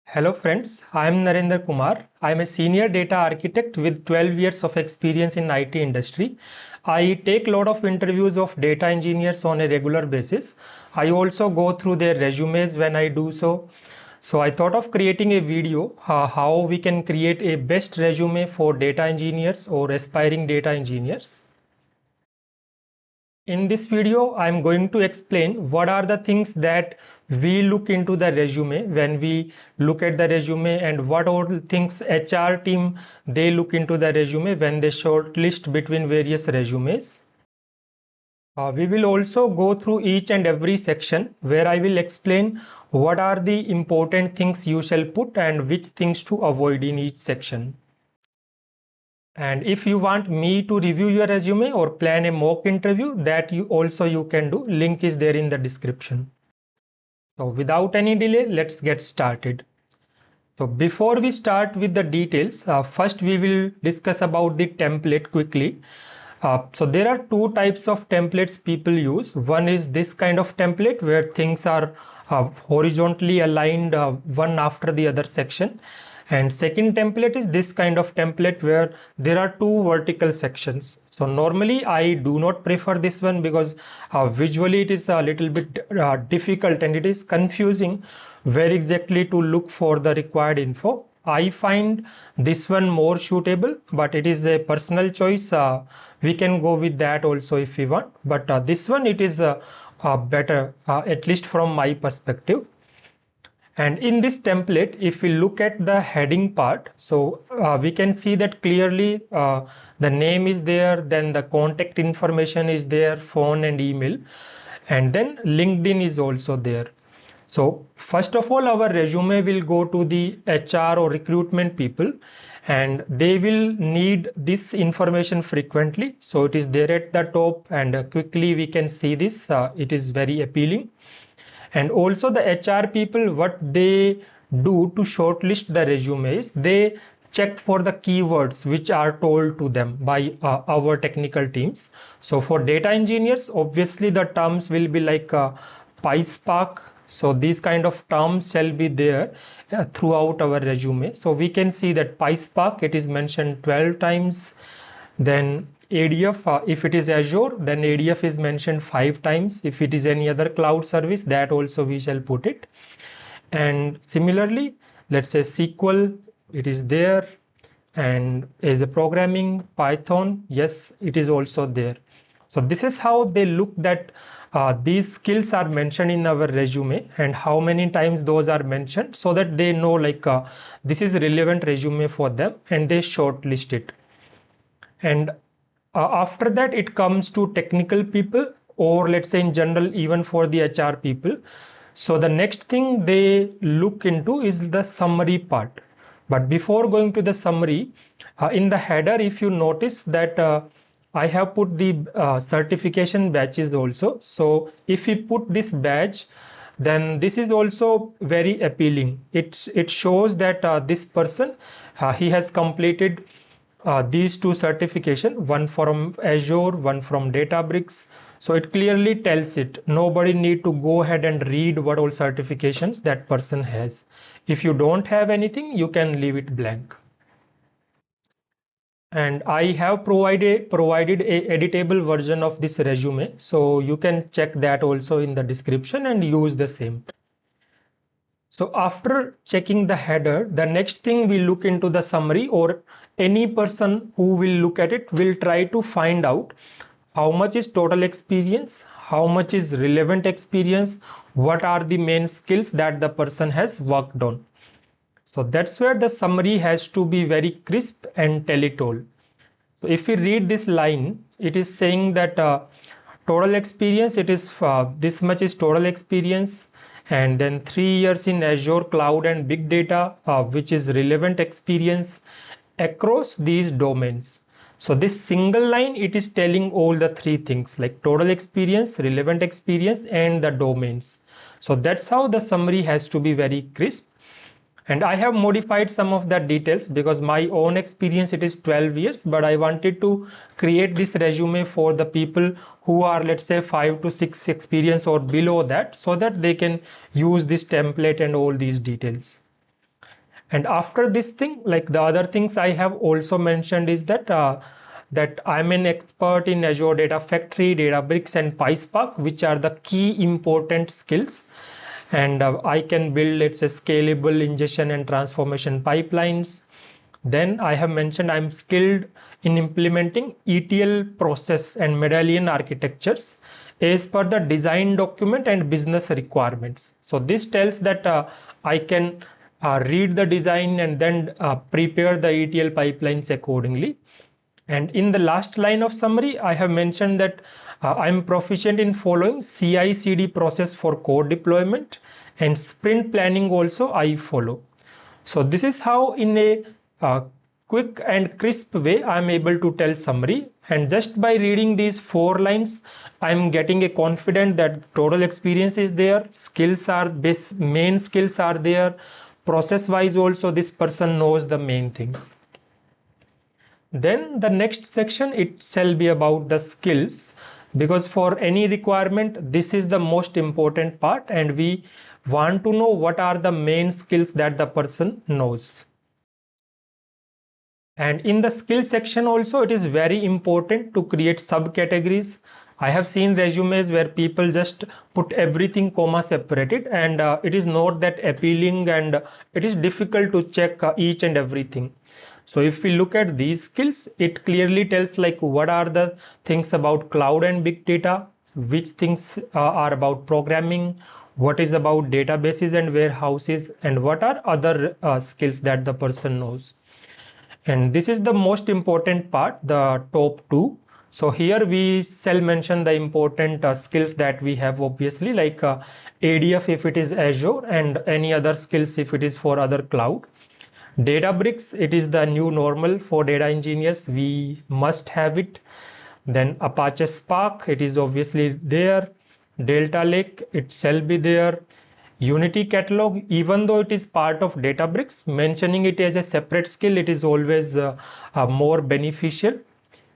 Hello friends, I am Narendra Kumar. I am a senior data architect with 12 years of experience in IT industry. I take a lot of interviews of data engineers on a regular basis. I also go through their resumes when I do so. So I thought of creating a video how we can create a best resume for data engineers or aspiring data engineers. In this video, I'm going to explain what are the things that we look into the resume when we look at the resume, and what all things HR team they look into the resume when they shortlist between various resumes. We will also go through each and every section where I will explain what are the important things you shall put and which things to avoid in each section. And if you want me to review your resume or plan a mock interview, that you can do. Link is there in the description. So without any delay, let's get started. So before we start with the details, first we will discuss about the template quickly. So there are two types of templates people use. One is this kind of template where things are horizontally aligned one after the other section. And second template is this kind of template where there are two vertical sections. So normally I do not prefer this one because visually it is a little bit difficult and it is confusing where exactly to look for the required info. I find this one more suitable, but it is a personal choice. We can go with that also if we want, but this one it is better, at least from my perspective. And in this template, if we look at the heading part, so we can see that clearly the name is there, then the contact information is there, phone and email, and then LinkedIn is also there. So first of all, our resume will go to the HR or recruitment people, and they will need this information frequently. So it is there at the top, and quickly we can see this. It is very appealing. And also the HR people, what they do to shortlist the resumes, they check for the keywords which are told to them by our technical teams. So for data engineers, obviously the terms will be like PySpark. So these kind of terms shall be there throughout our resume. So we can see that PySpark, it is mentioned 12 times. Then ADF, if it is Azure, then ADF is mentioned 5 times. If it is any other cloud service, that also we shall put it. And similarly, let's say SQL, it is there. And as a programming, Python, yes, it is also there. So this is how they look that these skills are mentioned in our resume and how many times those are mentioned, so that they know like this is relevant resume for them and they shortlist it. And after that it comes to technical people, or let's say in general even for the HR people. So the next thing they look into is the summary part. But before going to the summary, in the header, if you notice that I have put the certification badges also. So if we put this badge, then this is also very appealing. It shows that this person he has completed these two certification, one from Azure, one from Databricks. So it clearly tells it. Nobody need to go ahead and read what all certifications that person has. If you don't have anything, you can leave it blank. And I have provided a editable version of this resume, so you can check that also in the description and use the same. So after checking the header, the next thing we look into the summary, or any person who will look at it will try to find out how much is total experience, how much is relevant experience, what are the main skills that the person has worked on. So that's where the summary has to be very crisp and tell it all. So if we read this line, it is saying that total experience, it is this much is total experience, and then 3 years in Azure cloud and big data, which is relevant experience across these domains. So this single line, it is telling all the three things like total experience, relevant experience, and the domains. So that's how the summary has to be very crisp. And I have modified some of the details because my own experience, it is 12 years, but I wanted to create this resume for the people who are, let's say, 5 to 6 experience or below that, so that they can use this template and all these details. And after this thing, like the other things I have also mentioned is that that I'm an expert in Azure Data Factory, Databricks, and PySpark, which are the key important skills. And I can build, let's say, scalable ingestion and transformation pipelines. Then I have mentioned I'm skilled in implementing ETL process and medallion architectures as per the design document and business requirements. So this tells that I can read the design and then prepare the ETL pipelines accordingly. And in the last line of summary, I have mentioned that I'm proficient in following CI/CD process for code deployment, and sprint planning also I follow. So this is how in a quick and crisp way I'm able to tell summary, and just by reading these 4 lines I'm getting a confident that total experience is there, skills are main skills are there, process wise also this person knows the main things. Then the next section, it shall be about the skills, because for any requirement this is the most important part, and we want to know what are the main skills that the person knows. And in the skill section also it is very important to create subcategories. I have seen resumes where people just put everything comma separated, and it is not that appealing, and it is difficult to check each and everything. So if we look at these skills, it clearly tells like what are the things about cloud and big data, which things are about programming, what is about databases and warehouses, and what are other skills that the person knows. And this is the most important part, the top 2. So here we shall mention the important skills that we have, obviously, like ADF if it is Azure, and any other skills if it is for other cloud. Databricks, it is the new normal for data engineers, we must have it. Then Apache Spark, it is obviously there. Delta Lake, it shall be there. Unity Catalog, even though it is part of Databricks, mentioning it as a separate skill, it is always more beneficial.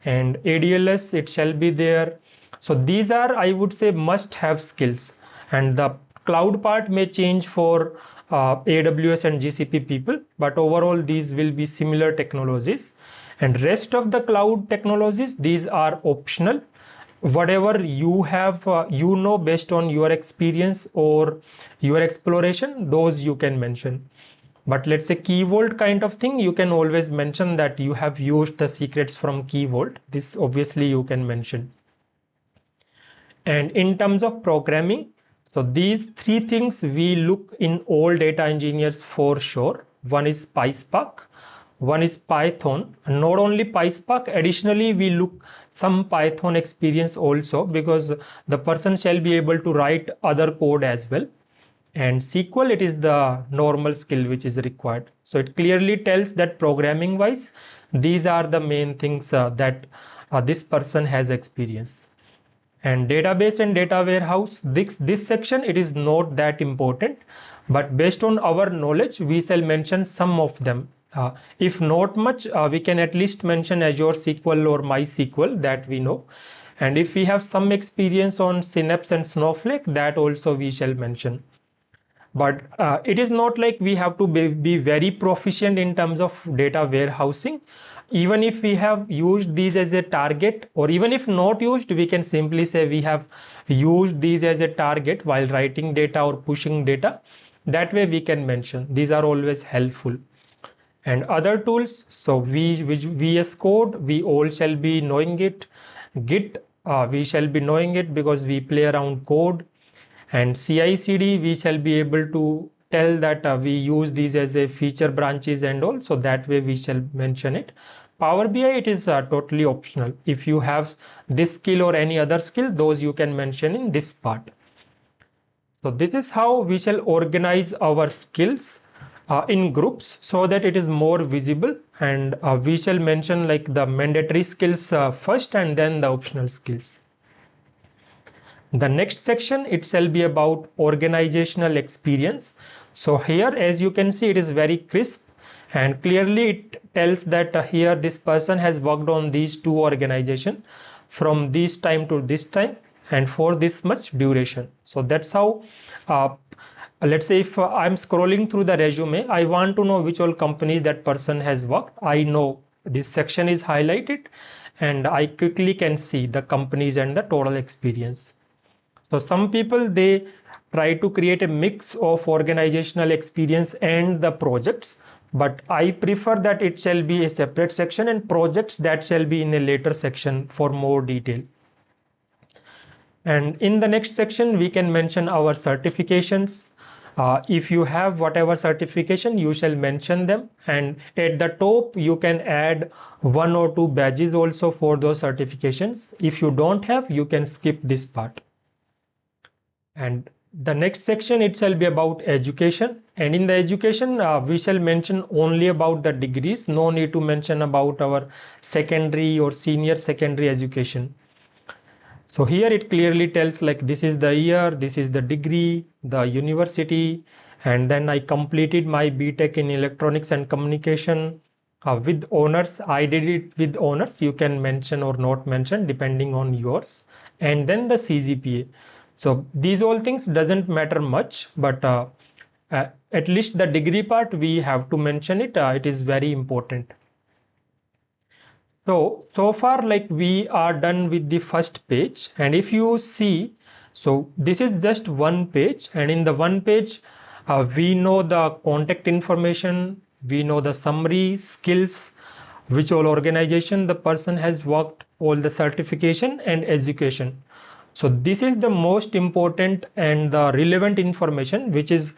And ADLS, it shall be there. So these are, I would say, must have skills, and the cloud part may change for AWS and GCP people, but overall these will be similar technologies. And rest of the cloud technologies, these are optional. Whatever you have based on your experience or your exploration, those you can mention. But let's say Key Vault kind of thing, you can always mention that you have used the secrets from Key Vault. This obviously you can mention. And in terms of programming, so these 3 things we look in all data engineers for sure. One is PySpark, one is Python. Not only PySpark, additionally we look some Python experience also, because the person shall be able to write other code as well. And SQL, it is the normal skill which is required. So it clearly tells that programming wise these are the main things that this person has experience. And database and data warehouse, this section, it is not that important, but based on our knowledge we shall mention some of them. If not much, we can at least mention Azure SQL or MySQL, that we know. And if we have some experience on Synapse and Snowflake, that also we shall mention. But it is not like we have to be very proficient in terms of data warehousing. Even if we have used these as a target, or even if not used, we can simply say we have used these as a target while writing data or pushing data. That way we can mention. These are always helpful. And other tools, so VS Code, we all shall be knowing it. Git, we shall be knowing it because we play around code. And CI/CD, we shall be able to tell that we use these as a feature branches and all, so that way we shall mention it. Power BI, it is totally optional. If you have this skill or any other skill, those you can mention in this part. So this is how we shall organize our skills in groups so that it is more visible, and we shall mention like the mandatory skills first and then the optional skills. The next section, it shall be about organizational experience. So here, as you can see, it is very crisp, and clearly it tells that here this person has worked on these 2 organizations from this time to this time and for this much duration. So that's how let's say if I'm scrolling through the resume, I want to know which all companies that person has worked. I know this section is highlighted and I quickly can see the companies and the total experience. So some people, they try to create a mix of organizational experience and the projects, but I prefer that it shall be a separate section, and projects that shall be in a later section for more detail. And in the next section, we can mention our certifications. If you have whatever certification, you shall mention them. And at the top, you can add 1 or 2 badges also for those certifications. If you don't have, you can skip this part. And the next section, it shall be about education. And in the education, we shall mention only about the degrees. No need to mention about our secondary or senior secondary education. So here it clearly tells like this is the year, this is the degree, the university, and then I completed my BTech in electronics and communication with honors. I did it with honors. You can mention or not mention depending on yours. And then the CGPA. So these all things doesn't matter much, but at least the degree part we have to mention it. It is very important. So far like we are done with the first page, and if you see, so this is just one page, and in the one page we know the contact information, we know the summary, skills, which all organization the person has worked, all the certification and education. So this is the most important and the relevant information which is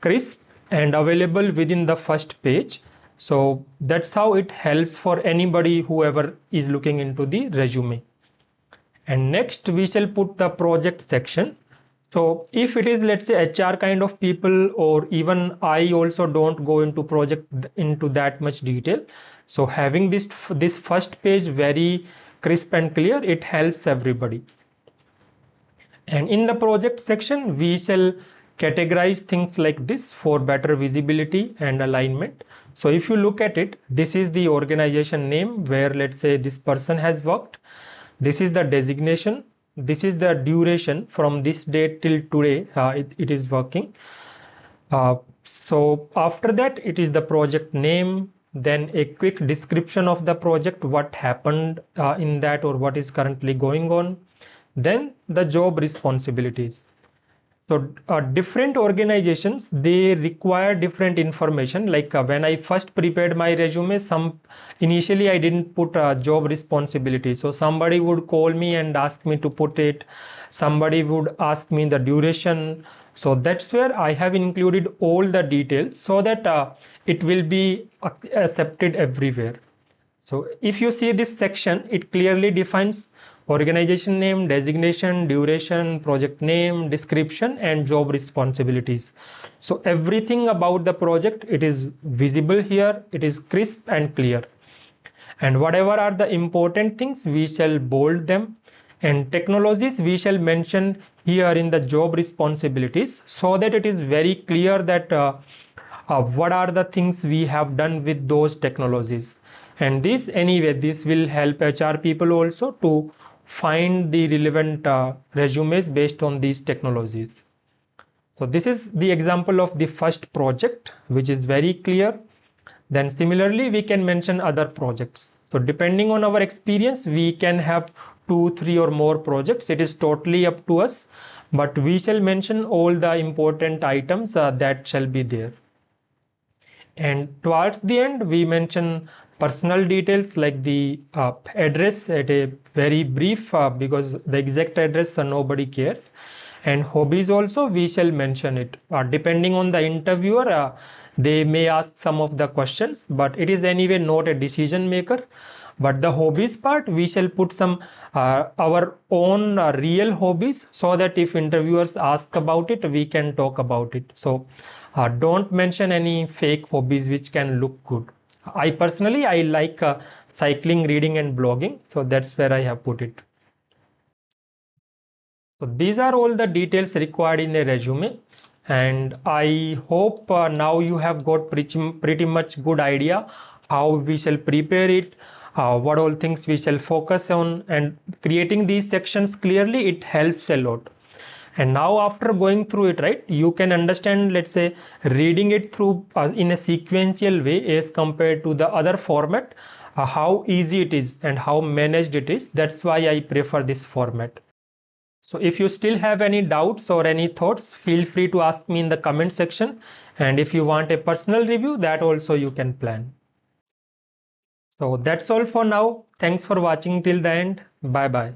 crisp and available within the first page. So that's how it helps for anybody whoever is looking into the resume. And next we shall put the project section. So if it is, let's say, HR kind of people, or even I also don't go into project into that much detail. So having this first page very crisp and clear, it helps everybody. And in the project section, we shall categorize things like this for better visibility and alignment. So if you look at it, this is the organization name where, let's say, this person has worked. This is the designation. This is the duration from this date till today it is working. So after that, it is the project name, then a quick description of the project, what happened in that or what is currently going on, then the job responsibilities. So different organizations, they require different information. Like when I first prepared my resume, initially I didn't put job responsibility. So somebody would call me and ask me to put it. Somebody would ask me the duration. So that's where I have included all the details so that it will be accepted everywhere. So if you see this section, it clearly defines organization name, designation, duration, project name, description, and job responsibilities. So everything about the project, it is visible here, it is crisp and clear. And whatever are the important things, we shall bold them. And technologies, we shall mention here in the job responsibilities so that it is very clear that what are the things we have done with those technologies. And this anyway, this will help HR people also to find the relevant resumes based on these technologies. So this is the example of the first project, which is very clear. Then similarly, we can mention other projects. So depending on our experience, we can have 2, 3 or more projects. It is totally up to us, but we shall mention all the important items that shall be there. And towards the end, we mention personal details like the address at a very brief because the exact address nobody cares. And hobbies also, we shall mention it. Depending on the interviewer, they may ask some of the questions, but it is anyway not a decision maker. But the hobbies part, we shall put some our own real hobbies so that if interviewers ask about it, we can talk about it. So don't mention any fake hobbies which can look good. I personally, I like cycling, reading and blogging. So that's where I have put it. So these are all the details required in a resume. And I hope now you have got pretty much good idea how we shall prepare it, what all things we shall focus on, and creating these sections clearly, it helps a lot. And now after going through it, right, you can understand, let's say, reading it through in a sequential way as compared to the other format, how easy it is and how managed it is. That's why I prefer this format. So if you still have any doubts or any thoughts, feel free to ask me in the comment section. And if you want a personal review, that also you can plan. So that's all for now. Thanks for watching till the end. Bye bye.